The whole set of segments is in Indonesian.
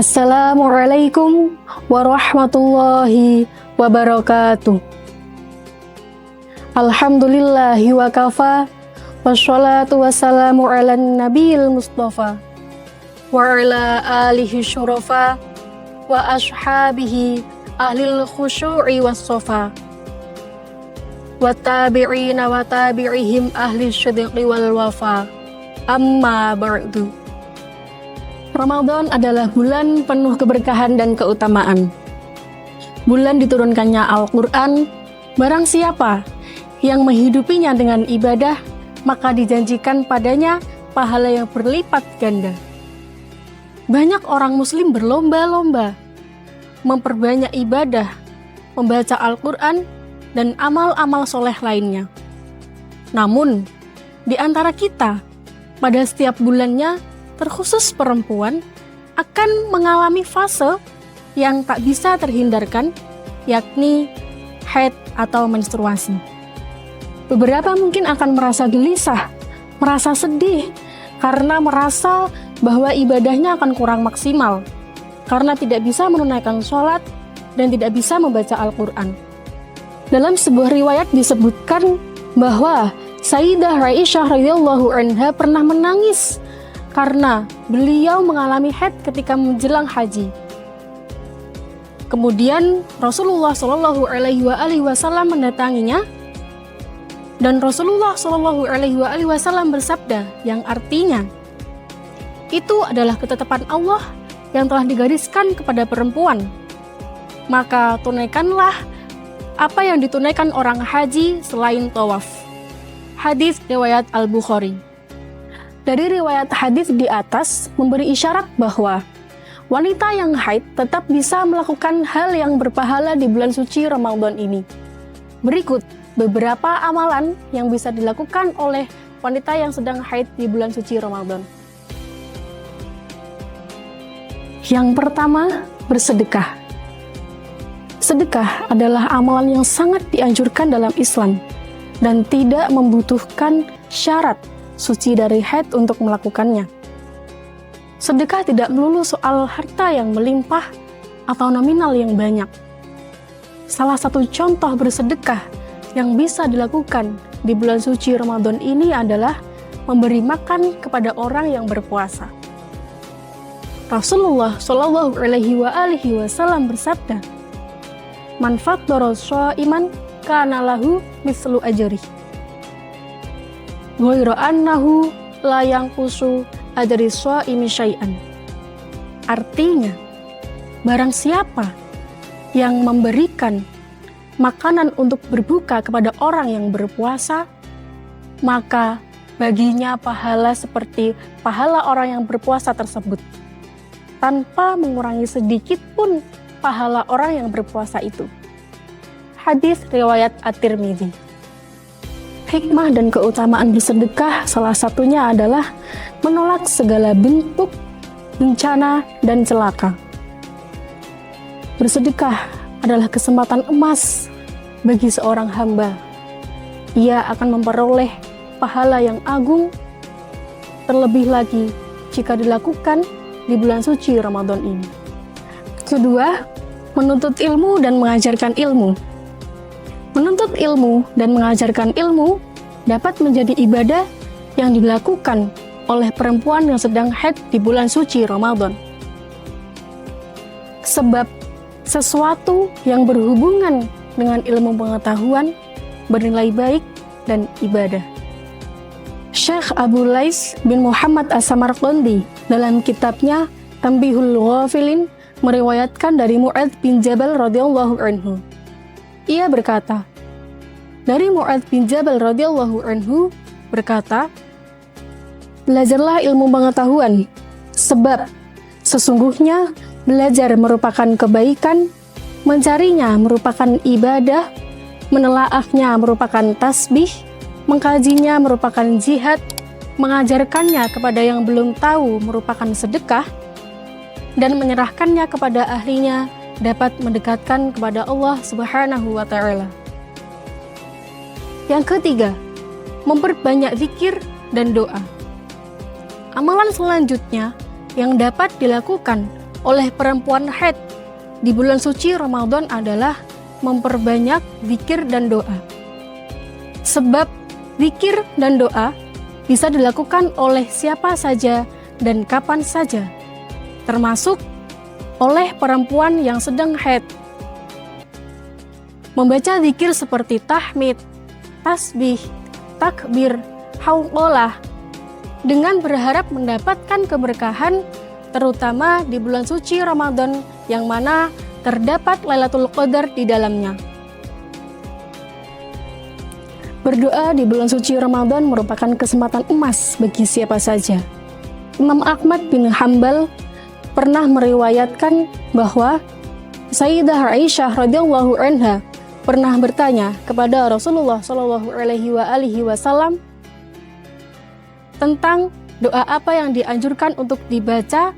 Assalamualaikum warahmatullahi wabarakatuh. Alhamdulillahi wa kafa, wassalatu wassalamu ala nabiyil mustafa, wa ala alihi syurafa, wa ashabihi ahlil khusyu'i wassofa, wa tabi'ina wa tabi'ihim ahli syidqi wal wafa, amma ba'du. Ramadan adalah bulan penuh keberkahan dan keutamaan. Bulan diturunkannya Al-Quran, barang siapa yang menghidupinya dengan ibadah, maka dijanjikan padanya pahala yang berlipat ganda. Banyak orang muslim berlomba-lomba memperbanyak ibadah, membaca Al-Quran, dan amal-amal soleh lainnya. Namun, di antara kita, pada setiap bulannya, terkhusus perempuan, akan mengalami fase yang tak bisa terhindarkan, yakni haid atau menstruasi. Beberapa mungkin akan merasa gelisah, merasa sedih, karena merasa bahwa ibadahnya akan kurang maksimal, karena tidak bisa menunaikan sholat dan tidak bisa membaca Al-Quran. Dalam sebuah riwayat disebutkan bahwa Sayyidah Aisyah radhiyallahu anha pernah menangis karena beliau mengalami haid ketika menjelang haji. Kemudian Rasulullah Shallallahu Alaihi Wasallam mendatanginya, dan Rasulullah Shallallahu Alaihi Wasallam bersabda, yang artinya, itu adalah ketetapan Allah yang telah digariskan kepada perempuan. Maka tunaikanlah apa yang ditunaikan orang haji selain tawaf. Hadis riwayat Al-Bukhari. Dari riwayat hadis di atas memberi isyarat bahwa wanita yang haid tetap bisa melakukan hal yang berpahala di bulan suci Ramadan ini. Berikut beberapa amalan yang bisa dilakukan oleh wanita yang sedang haid di bulan suci Ramadan. Yang pertama, bersedekah. Sedekah adalah amalan yang sangat dianjurkan dalam Islam dan tidak membutuhkan syarat suci dari haid untuk melakukannya. Sedekah tidak melulu soal harta yang melimpah atau nominal yang banyak. Salah satu contoh bersedekah yang bisa dilakukan di bulan suci Ramadan ini adalah memberi makan kepada orang yang berpuasa. Rasulullah Shallallahu Alaihi Wasallam bersabda, "Man fattara sha'iman kana lahu mislu ajrih. Ghairu annahu la yanqusu ajri shaimi syai'an." Artinya, barang siapa yang memberikan makanan untuk berbuka kepada orang yang berpuasa, maka baginya pahala seperti pahala orang yang berpuasa tersebut, tanpa mengurangi sedikit pun pahala orang yang berpuasa itu. Hadis riwayat At-Tirmidzi. Hikmah dan keutamaan bersedekah salah satunya adalah menolak segala bentuk bencana dan celaka. Bersedekah adalah kesempatan emas bagi seorang hamba. Ia akan memperoleh pahala yang agung, terlebih lagi jika dilakukan di bulan suci Ramadan ini. Kedua, menuntut ilmu dan mengajarkan ilmu. Menuntut ilmu dan mengajarkan ilmu dapat menjadi ibadah yang dilakukan oleh perempuan yang sedang haid di bulan suci Ramadan. Sebab sesuatu yang berhubungan dengan ilmu pengetahuan bernilai baik dan ibadah. Syekh Abu Lais bin Muhammad As-Samarqandi dalam kitabnya Tanbihul Ghafilin meriwayatkan dari Mu'adz bin Jabal radhiyallahu anhu. Ia berkata, dari Mu'adz bin Jabal radhiyallahu anhu berkata, belajarlah ilmu pengetahuan, sebab sesungguhnya belajar merupakan kebaikan, mencarinya merupakan ibadah, menelaahnya merupakan tasbih, mengkajinya merupakan jihad, mengajarkannya kepada yang belum tahu merupakan sedekah, dan menyerahkannya kepada ahlinya dapat mendekatkan kepada Allah Subhanahu wa Ta'ala. Yang ketiga, memperbanyak zikir dan doa. Amalan selanjutnya yang dapat dilakukan oleh perempuan haid di bulan suci Ramadan adalah memperbanyak zikir dan doa. Sebab zikir dan doa bisa dilakukan oleh siapa saja dan kapan saja, termasuk oleh perempuan yang sedang haid. Membaca zikir seperti tahmid, tasbih, takbir, hauqalah dengan berharap mendapatkan keberkahan, terutama di bulan suci Ramadan yang mana terdapat Lailatul Qadar di dalamnya. Berdoa di bulan suci Ramadan merupakan kesempatan emas bagi siapa saja. Imam Ahmad bin Hanbal pernah meriwayatkan bahwa Sayyidah Aisyah radhiyallahu anha pernah bertanya kepada Rasulullah Shallallahu alaihi wasallam tentang doa apa yang dianjurkan untuk dibaca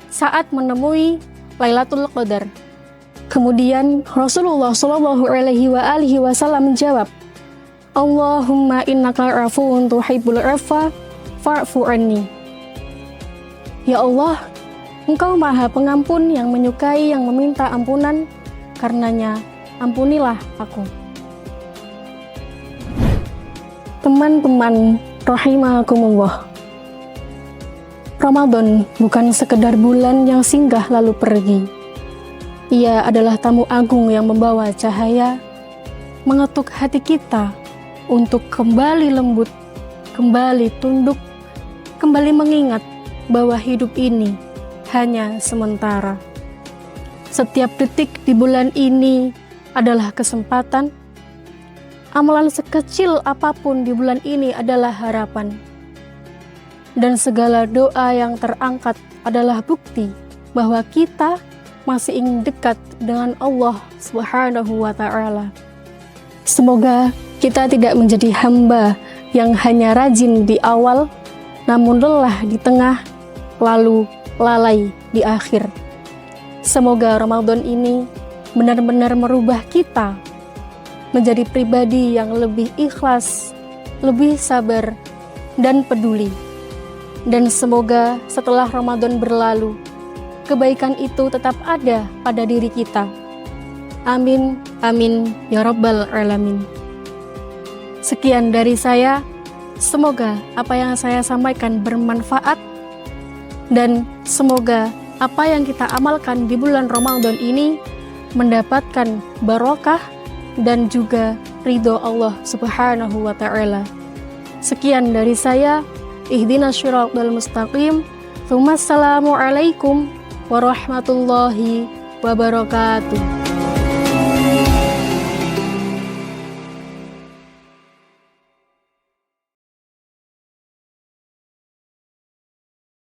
saat menemui Lailatul Qadar. Kemudian Rasulullah Shallallahu alaihi wasallam menjawab, Allahumma innaka afuwun tuhibbul afwa fa'fu anni. Ya Allah, Engkau Maha Pengampun yang menyukai yang meminta ampunan, karenanya ampunilah aku. Teman-teman rahimakumullah, Ramadan bukan sekedar bulan yang singgah lalu pergi. Ia adalah tamu agung yang membawa cahaya, mengetuk hati kita untuk kembali lembut, kembali tunduk, kembali mengingat bahwa hidup ini hanya sementara. Setiap detik di bulan ini adalah kesempatan. Amalan sekecil apapun di bulan ini adalah harapan. Dan segala doa yang terangkat adalah bukti bahwa kita masih ingin dekat dengan Allah Subhanahu wa Ta'ala. Semoga kita tidak menjadi hamba yang hanya rajin di awal, namun lelah di tengah, lalu lalai di akhir. Semoga Ramadan ini benar-benar merubah kita menjadi pribadi yang lebih ikhlas, lebih sabar, dan peduli. Dan semoga setelah Ramadan berlalu, kebaikan itu tetap ada pada diri kita. Amin, amin, ya Rabbal Alamin. Sekian dari saya, semoga apa yang saya sampaikan bermanfaat, dan semoga apa yang kita amalkan di bulan Ramadan ini mendapatkan barokah dan juga ridho Allah Subhanahu wa Ta'ala. Sekian dari saya, ihdinas syiratal mustaqim. Assalamualaikum warahmatullahi wabarakatuh.